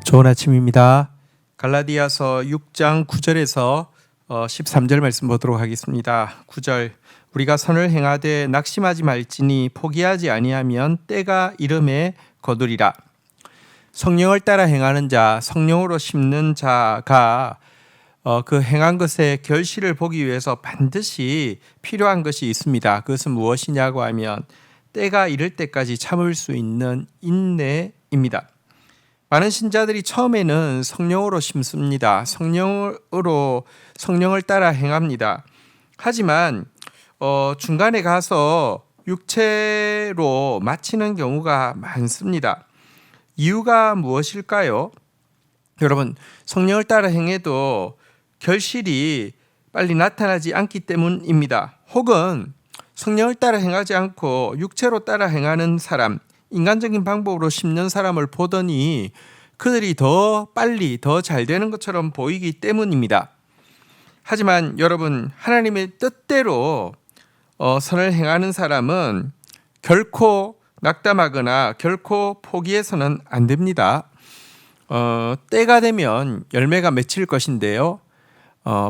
좋은 아침입니다. 갈라디아서 6장 9절에서 13절 말씀 보도록 하겠습니다. 9절 우리가 선을 행하되 낙심하지 말지니 포기하지 아니하면 때가 이름에 거두리라. 성령을 따라 행하는 자, 성령으로 심는 자가 그 행한 것의 결실을 보기 위해서 반드시 필요한 것이 있습니다. 그것은 무엇이냐고 하면 때가 이를 때까지 참을 수 있는 인내입니다. 많은 신자들이 처음에는 성령으로 심습니다. 성령을 따라 행합니다. 하지만 중간에 가서 육체로 마치는 경우가 많습니다. 이유가 무엇일까요? 여러분, 성령을 따라 행해도 결실이 빨리 나타나지 않기 때문입니다. 혹은 성령을 따라 행하지 않고 육체로 따라 행하는 사람, 인간적인 방법으로 심는 사람을 보더니 그들이 더 빨리 더 잘 되는 것처럼 보이기 때문입니다. 하지만 여러분, 하나님의 뜻대로 선을 행하는 사람은 결코 낙담하거나 결코 포기해서는 안 됩니다. 때가 되면 열매가 맺힐 것인데요.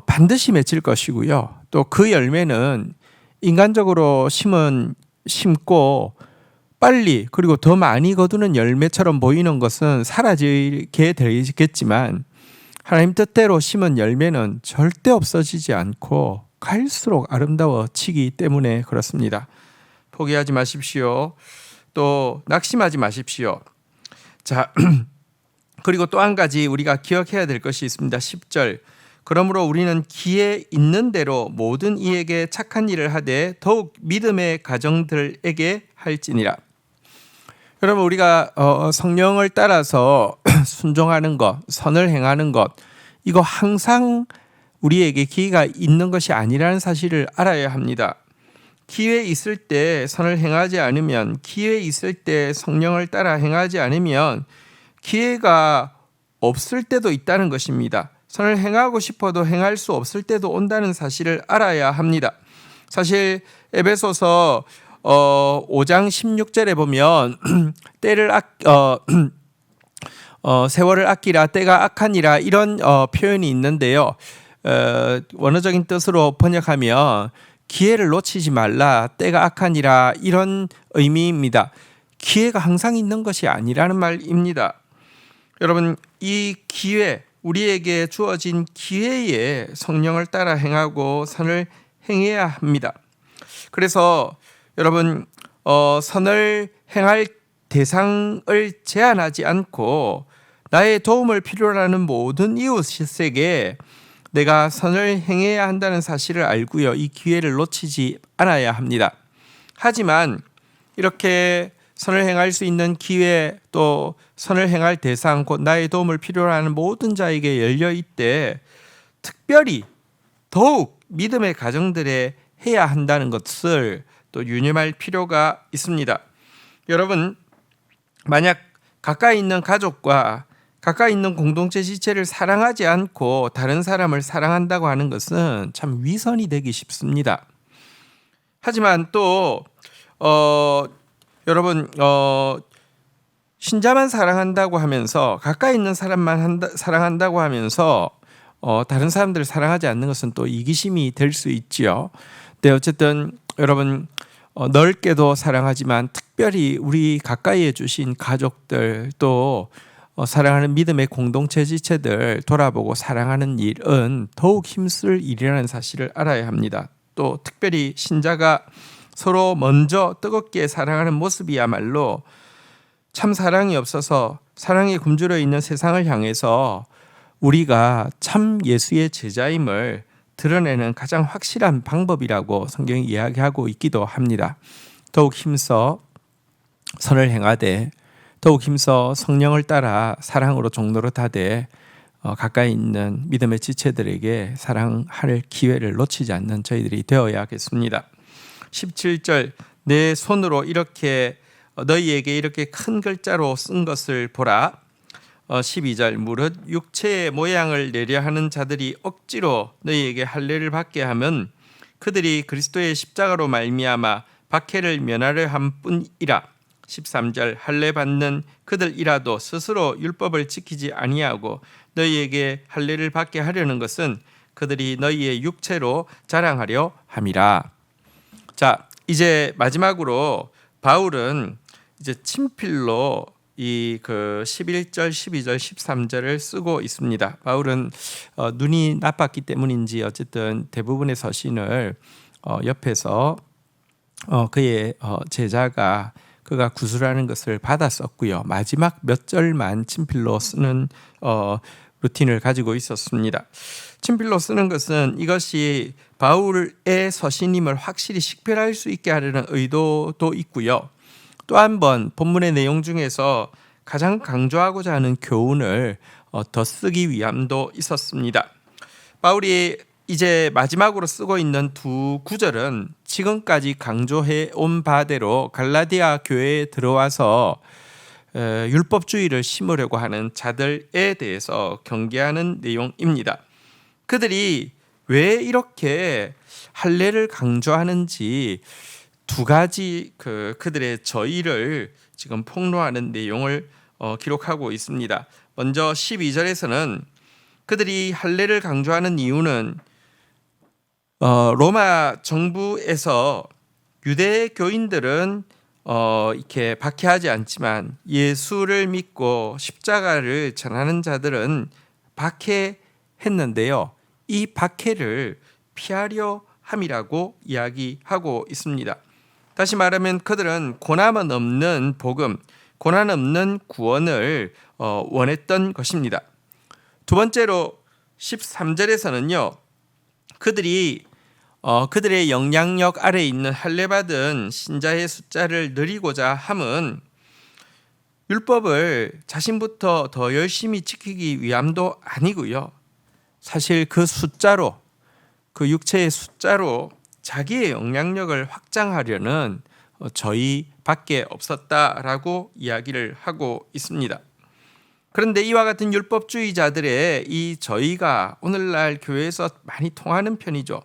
반드시 맺힐 것이고요. 또 그 열매는 인간적으로 심고 빨리 그리고 더 많이 거두는 열매처럼 보이는 것은 사라지게 되겠지만 하나님 뜻대로 심은 열매는 절대 없어지지 않고 갈수록 아름다워지기 때문에 그렇습니다. 포기하지 마십시오. 또 낙심하지 마십시오. 자, 그리고 또 한 가지 우리가 기억해야 될 것이 있습니다. 10절 그러므로 우리는 기회 있는 대로 모든 이에게 착한 일을 하되 더욱 믿음의 가정들에게 할지니라. 여러분, 우리가 성령을 따라서 순종하는 것, 선을 행하는 것, 이거 항상 우리에게 기회가 있는 것이 아니라는 사실을 알아야 합니다. 기회 있을 때 선을 행하지 않으면, 기회 있을 때 성령을 따라 행하지 않으면 기회가 없을 때도 있다는 것입니다. 선을 행하고 싶어도 행할 수 없을 때도 온다는 사실을 알아야 합니다. 사실 에베소서 5장 16절에 보면 세월을 아끼라 때가 악하니라 이런 표현이 있는데요. 원어적인 뜻으로 번역하면 기회를 놓치지 말라 때가 악하니라 이런 의미입니다. 기회가 항상 있는 것이 아니라는 말입니다. 여러분, 이 기회, 우리에게 주어진 기회에 성령을 따라 행하고 선을 행해야 합니다. 그래서 여러분, 선을 행할 대상을 제한하지 않고 나의 도움을 필요로 하는 모든 이웃에게 내가 선을 행해야 한다는 사실을 알고요. 이 기회를 놓치지 않아야 합니다. 하지만 이렇게 선을 행할 수 있는 기회 또 선을 행할 대상 곧 나의 도움을 필요로 하는 모든 자에게 열려 있되 특별히 더욱 믿음의 가정들에 해야 한다는 것을 또 유념할 필요가 있습니다. 여러분, 만약 가까이 있는 가족과 가까이 있는 공동체 지체를 사랑하지 않고 다른 사람을 사랑한다고 하는 것은 참 위선이 되기 쉽습니다. 하지만 또 여러분, 신자만 사랑한다고 하면서 가까이 있는 사람만 사랑한다고 하면서 다른 사람들을 사랑하지 않는 것은 또 이기심이 될 수 있지요. 네, 어쨌든 여러분, 넓게도 사랑하지만 특별히 우리 가까이에 주신 가족들 또 사랑하는 믿음의 공동체 지체들 돌아보고 사랑하는 일은 더욱 힘쓸 일이라는 사실을 알아야 합니다. 또 특별히 신자가 서로 먼저 뜨겁게 사랑하는 모습이야말로 참 사랑이 없어서 사랑에 굶주려 있는 세상을 향해서 우리가 참 예수의 제자임을 드러내는 가장 확실한 방법이라고 성경이 이야기하고 있기도 합니다. 더욱 힘써 선을 행하되 더욱 힘써 성령을 따라 사랑으로 종로로 타되 가까이 있는 믿음의 지체들에게 사랑할 기회를 놓치지 않는 저희들이 되어야겠습니다. 17절 내 손으로 이렇게 너희에게 이렇게 큰 글자로 쓴 것을 보라. 12절 무릇 육체의 모양을 내려 하는 자들이 억지로 너희에게 할례를 받게 하면 그들이 그리스도의 십자가로 말미암아 박해를 면하려 함 뿐이라. 13절 할례 받는 그들이라도 스스로 율법을 지키지 아니하고 너희에게 할례를 받게 하려는 것은 그들이 너희의 육체로 자랑하려 함이라. 자, 이제 마지막으로 바울은 이제 친필로 이 11절, 12절, 13절을 쓰고 있습니다. 바울은 눈이 나빴기 때문인지 어쨌든 대부분의 서신을 옆에서 그의 제자가 그가 구술하는 것을 받았었고요. 마지막 몇 절만 친필로 쓰는 루틴을 가지고 있었습니다. 친필로 쓰는 것은 이것이 바울의 서신임을 확실히 식별할 수 있게 하려는 의도도 있고요. 또 한 번 본문의 내용 중에서 가장 강조하고자 하는 교훈을 더 쓰기 위함도 있었습니다. 바울이 이제 마지막으로 쓰고 있는 두 구절은 지금까지 강조해 온 바대로 갈라디아 교회에 들어와서 율법주의를 심으려고 하는 자들에 대해서 경계하는 내용입니다. 그들이 왜 이렇게 할례를 강조하는지 두 가지 그들의 저의를 지금 폭로하는 내용을 기록하고 있습니다. 먼저 12절에서는 그들이 할례를 강조하는 이유는 로마 정부에서 유대 교인들은 이렇게 박해하지 않지만 예수를 믿고 십자가를 전하는 자들은 박해했는데요. 이 박해를 피하려 함이라고 이야기하고 있습니다. 다시 말하면 그들은 고난 없는 복음, 고난 없는 구원을 원했던 것입니다. 두 번째로 13절에서는요. 그들이 그들의 영향력 아래에 있는 할례받은 신자의 숫자를 늘리고자 함은 율법을 자신부터 더 열심히 지키기 위함도 아니고요. 사실 그 숫자로, 그 육체의 숫자로 자기의 영향력을 확장하려는 저희밖에 없었다라고 이야기를 하고 있습니다. 그런데 이와 같은 율법주의자들의 이 저희가 오늘날 교회에서 많이 통하는 편이죠.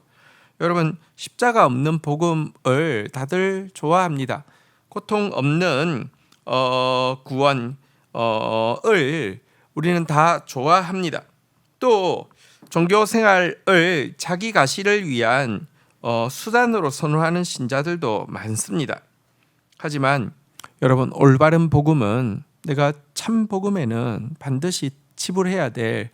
여러분, 십자가 없는 복음을 다들 좋아합니다. 고통 없는 구원을 우리는 다 좋아합니다. 또 종교 생활을 자기 가시를 위한 수단으로 선호하는 신자들도 많습니다. 하지만 여러분, 올바른 복음은 내가 참 복음에는 반드시 지불해야 될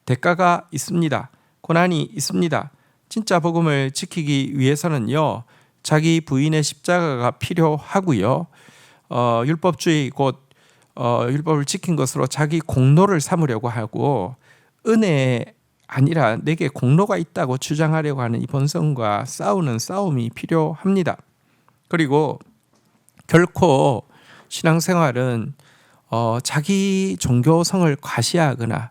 대가가 있습니다. 고난이 있습니다. 진짜 복음을 지키기 위해서는요, 자기 부인의 십자가가 필요하고요. 율법주의 곧 율법을 지킨 것으로 자기 공로를 삼으려고 하고 은혜 아니라 내게 공로가 있다고 주장하려고 하는 이 본성과 싸우는 싸움이 필요합니다. 그리고 결코 신앙생활은 자기 종교성을 과시하거나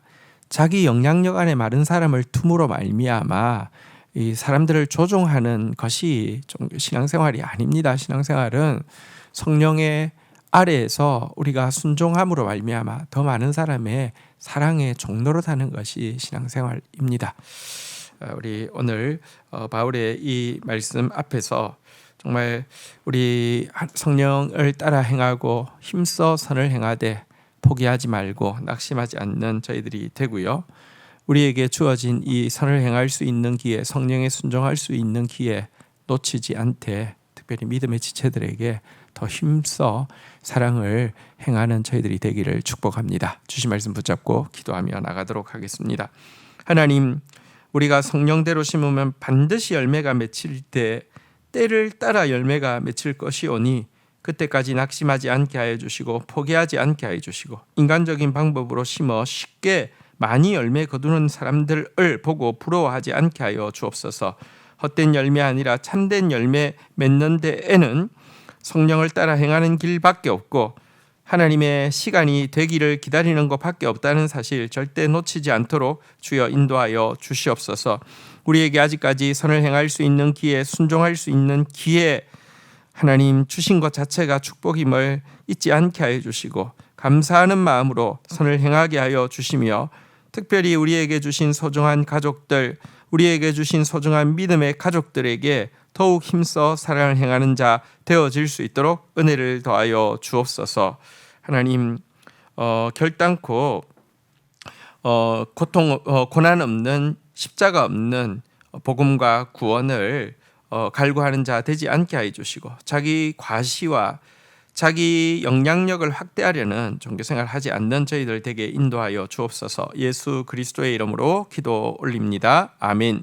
자기 영향력 안에 마른 사람을 tum으로 말미암아 이 사람들을 조종하는 것이 신앙생활이 아닙니다. 신앙생활은 성령의 아래에서 우리가 순종함으로 말미암아 더 많은 사람의 사랑의 종로로 사는 것이 신앙생활입니다. 우리 오늘 바울의 이 말씀 앞에서 정말 우리 성령을 따라 행하고 힘써 선을 행하되 포기하지 말고 낙심하지 않는 저희들이 되고요. 우리에게 주어진 이 선을 행할 수 있는 기회, 성령에 순종할 수 있는 기회 놓치지 않되 특별히 믿음의 지체들에게 더 힘써 사랑을 행하는 저희들이 되기를 축복합니다. 주신 말씀 붙잡고 기도하며 나가도록 하겠습니다. 하나님, 우리가 성령대로 심으면 반드시 열매가 맺힐 때 때를 따라 열매가 맺힐 것이오니 그때까지 낙심하지 않게 하여 주시고 포기하지 않게 하여 주시고 인간적인 방법으로 심어 쉽게 많이 열매 거두는 사람들을 보고 부러워하지 않게 하여 주옵소서. 헛된 열매 아니라 참된 열매 맺는 데에는 성령을 따라 행하는 길밖에 없고 하나님의 시간이 되기를 기다리는 것밖에 없다는 사실 절대 놓치지 않도록 주여 인도하여 주시옵소서. 우리에게 아직까지 선을 행할 수 있는 기회, 순종할 수 있는 기회 하나님 주신 것 자체가 축복임을 잊지 않게 하여 주시고 감사하는 마음으로 선을 행하게 하여 주시며 특별히 우리에게 주신 소중한 가족들, 우리에게 주신 소중한 믿음의 가족들에게 더욱 힘써 사랑을 행하는 자 되어질 수 있도록 은혜를 더하여 주옵소서. 하나님, 결단코 고난 없는 십자가 없는 복음과 구원을 갈구하는 자 되지 않게 해 주시고, 자기 과시와 자기 영향력을 확대하려는 종교생활을 하지 않는 저희들 되게 인도하여 주옵소서. 예수 그리스도의 이름으로 기도 올립니다. 아멘.